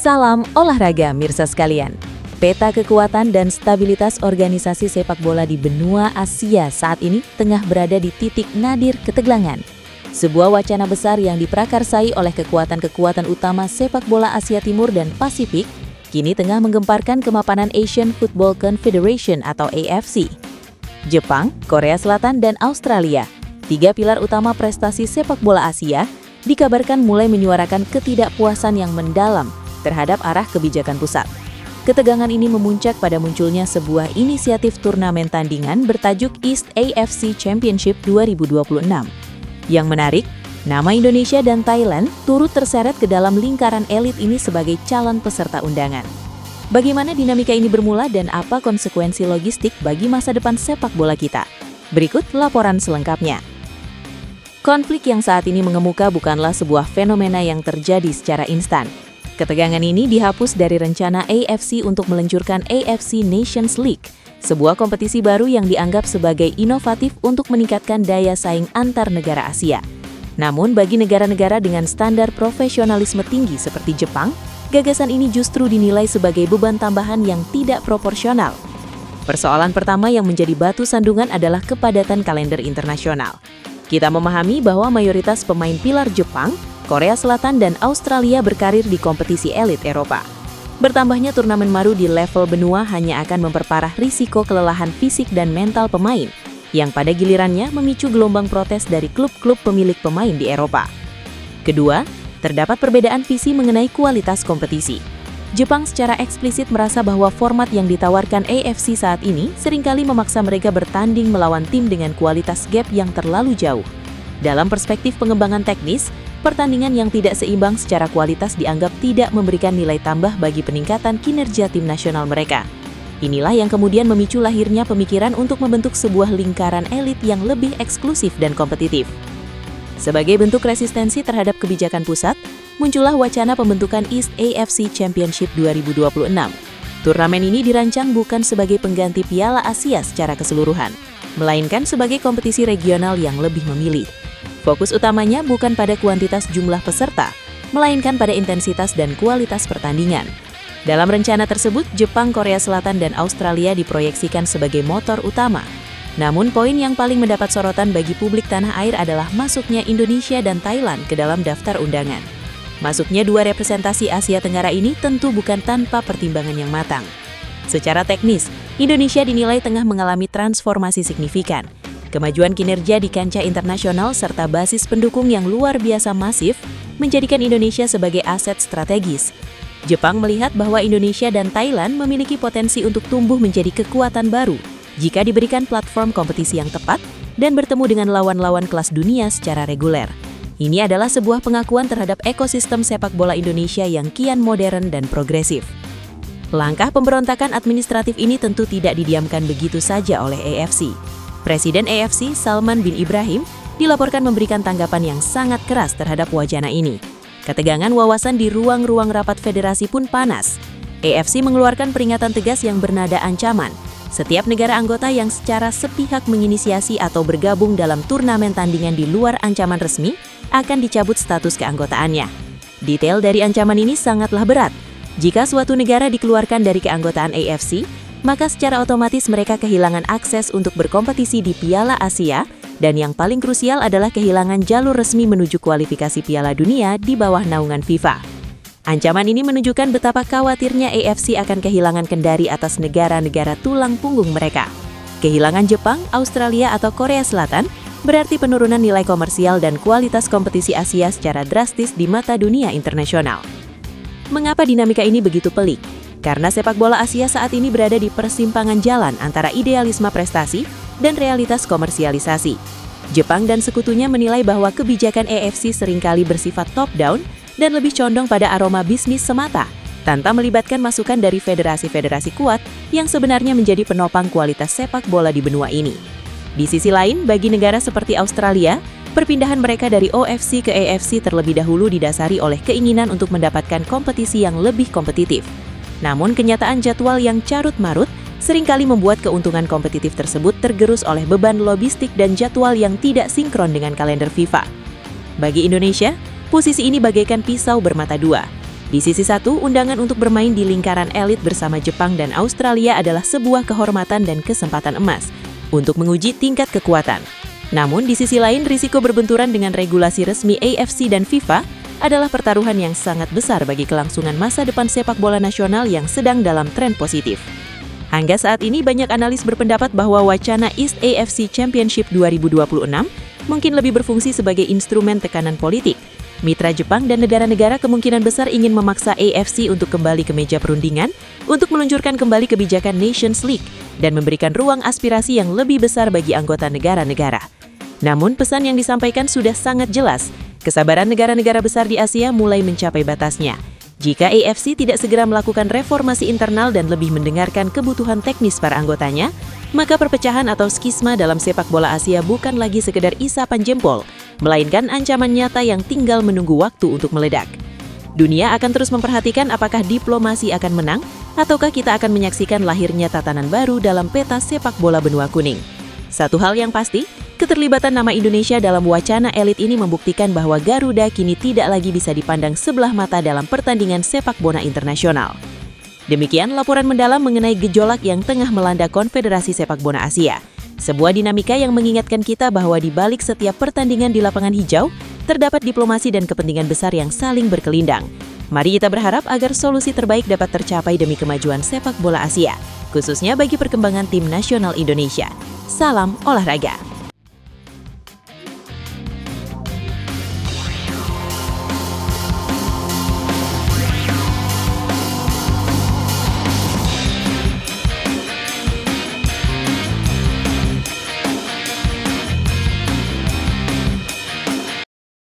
Salam olahraga mirsa sekalian. Peta kekuatan dan stabilitas organisasi sepak bola di benua Asia saat ini tengah berada di titik nadir ketegangan. Sebuah wacana besar yang diprakarsai oleh kekuatan-kekuatan utama sepak bola Asia Timur dan Pasifik kini tengah menggemparkan kemapanan Asian Football Confederation atau AFC. Jepang, Korea Selatan, dan Australia, tiga pilar utama prestasi sepak bola Asia, dikabarkan mulai menyuarakan ketidakpuasan yang mendalam terhadap arah kebijakan pusat. Ketegangan ini memuncak pada munculnya sebuah inisiatif turnamen tandingan bertajuk East AFC Championship 2026. Yang menarik, nama Indonesia dan Thailand turut terseret ke dalam lingkaran elit ini sebagai calon peserta undangan. Bagaimana dinamika ini bermula dan apa konsekuensi logistik bagi masa depan sepak bola kita? Berikut laporan selengkapnya. Konflik yang saat ini mengemuka bukanlah sebuah fenomena yang terjadi secara instan. Ketegangan ini dihapus dari rencana AFC untuk meluncurkan AFC Nations League, sebuah kompetisi baru yang dianggap sebagai inovatif untuk meningkatkan daya saing antar negara Asia. Namun bagi negara-negara dengan standar profesionalisme tinggi seperti Jepang, gagasan ini justru dinilai sebagai beban tambahan yang tidak proporsional. Persoalan pertama yang menjadi batu sandungan adalah kepadatan kalender internasional. Kita memahami bahwa mayoritas pemain pilar Jepang, Korea Selatan, dan Australia berkarir di kompetisi elit Eropa. Bertambahnya turnamen baru di level benua hanya akan memperparah risiko kelelahan fisik dan mental pemain, yang pada gilirannya memicu gelombang protes dari klub-klub pemilik pemain di Eropa. Kedua, terdapat perbedaan visi mengenai kualitas kompetisi. Jepang secara eksplisit merasa bahwa format yang ditawarkan AFC saat ini seringkali memaksa mereka bertanding melawan tim dengan kualitas gap yang terlalu jauh. Dalam perspektif pengembangan teknis, pertandingan yang tidak seimbang secara kualitas dianggap tidak memberikan nilai tambah bagi peningkatan kinerja tim nasional mereka. Inilah yang kemudian memicu lahirnya pemikiran untuk membentuk sebuah lingkaran elit yang lebih eksklusif dan kompetitif. Sebagai bentuk resistensi terhadap kebijakan pusat, muncullah wacana pembentukan East AFC Championship 2026. Turnamen ini dirancang bukan sebagai pengganti Piala Asia secara keseluruhan, melainkan sebagai kompetisi regional yang lebih memilih. Fokus utamanya bukan pada kuantitas jumlah peserta, melainkan pada intensitas dan kualitas pertandingan. Dalam rencana tersebut, Jepang, Korea Selatan, dan Australia diproyeksikan sebagai motor utama. Namun poin yang paling mendapat sorotan bagi publik tanah air adalah masuknya Indonesia dan Thailand ke dalam daftar undangan. Masuknya dua representasi Asia Tenggara ini tentu bukan tanpa pertimbangan yang matang. Secara teknis, Indonesia dinilai tengah mengalami transformasi signifikan. Kemajuan kinerja di kancah internasional serta basis pendukung yang luar biasa masif menjadikan Indonesia sebagai aset strategis. Jepang melihat bahwa Indonesia dan Thailand memiliki potensi untuk tumbuh menjadi kekuatan baru jika diberikan platform kompetisi yang tepat dan bertemu dengan lawan-lawan kelas dunia secara reguler. Ini adalah sebuah pengakuan terhadap ekosistem sepak bola Indonesia yang kian modern dan progresif. Langkah pemberontakan administratif ini tentu tidak didiamkan begitu saja oleh AFC. Presiden AFC, Salman bin Ibrahim, dilaporkan memberikan tanggapan yang sangat keras terhadap wacana ini. Ketegangan wawasan di ruang-ruang rapat federasi pun panas. AFC mengeluarkan peringatan tegas yang bernada ancaman. Setiap negara anggota yang secara sepihak menginisiasi atau bergabung dalam turnamen tandingan di luar ancaman resmi akan dicabut status keanggotaannya. Detail dari ancaman ini sangatlah berat. Jika suatu negara dikeluarkan dari keanggotaan AFC, maka secara otomatis mereka kehilangan akses untuk berkompetisi di Piala Asia, dan yang paling krusial adalah kehilangan jalur resmi menuju kualifikasi Piala Dunia di bawah naungan FIFA. Ancaman ini menunjukkan betapa khawatirnya AFC akan kehilangan kendali atas negara-negara tulang punggung mereka. Kehilangan Jepang, Australia, atau Korea Selatan berarti penurunan nilai komersial dan kualitas kompetisi Asia secara drastis di mata dunia internasional. Mengapa dinamika ini begitu pelik? Karena sepak bola Asia saat ini berada di persimpangan jalan antara idealisme prestasi dan realitas komersialisasi. Jepang dan sekutunya menilai bahwa kebijakan AFC seringkali bersifat top-down dan lebih condong pada aroma bisnis semata, tanpa melibatkan masukan dari federasi-federasi kuat yang sebenarnya menjadi penopang kualitas sepak bola di benua ini. Di sisi lain, bagi negara seperti Australia, perpindahan mereka dari OFC ke AFC terlebih dahulu didasari oleh keinginan untuk mendapatkan kompetisi yang lebih kompetitif. Namun kenyataan jadwal yang carut-marut seringkali membuat keuntungan kompetitif tersebut tergerus oleh beban logistik dan jadwal yang tidak sinkron dengan kalender FIFA. Bagi Indonesia, posisi ini bagaikan pisau bermata dua. Di sisi satu, undangan untuk bermain di lingkaran elit bersama Jepang dan Australia adalah sebuah kehormatan dan kesempatan emas untuk menguji tingkat kekuatan. Namun, di sisi lain, risiko berbenturan dengan regulasi resmi AFC dan FIFA adalah pertaruhan yang sangat besar bagi kelangsungan masa depan sepak bola nasional yang sedang dalam tren positif. Hingga saat ini, banyak analis berpendapat bahwa wacana East AFC Championship 2026 mungkin lebih berfungsi sebagai instrumen tekanan politik. Mitra Jepang dan negara-negara kemungkinan besar ingin memaksa AFC untuk kembali ke meja perundingan untuk meluncurkan kembali kebijakan Nations League dan memberikan ruang aspirasi yang lebih besar bagi anggota negara-negara. Namun pesan yang disampaikan sudah sangat jelas, kesabaran negara-negara besar di Asia mulai mencapai batasnya. Jika AFC tidak segera melakukan reformasi internal dan lebih mendengarkan kebutuhan teknis para anggotanya, maka perpecahan atau skisma dalam sepak bola Asia bukan lagi sekedar isapan jempol, melainkan ancaman nyata yang tinggal menunggu waktu untuk meledak. Dunia akan terus memperhatikan apakah diplomasi akan menang, ataukah kita akan menyaksikan lahirnya tatanan baru dalam peta sepak bola benua kuning. Satu hal yang pasti, keterlibatan nama Indonesia dalam wacana elit ini membuktikan bahwa Garuda kini tidak lagi bisa dipandang sebelah mata dalam pertandingan sepak bola internasional. Demikian laporan mendalam mengenai gejolak yang tengah melanda Konfederasi Sepak Bola Asia. Sebuah dinamika yang mengingatkan kita bahwa di balik setiap pertandingan di lapangan hijau, terdapat diplomasi dan kepentingan besar yang saling berkelindang. Mari kita berharap agar solusi terbaik dapat tercapai demi kemajuan sepak bola Asia, khususnya bagi perkembangan tim nasional Indonesia. Salam olahraga!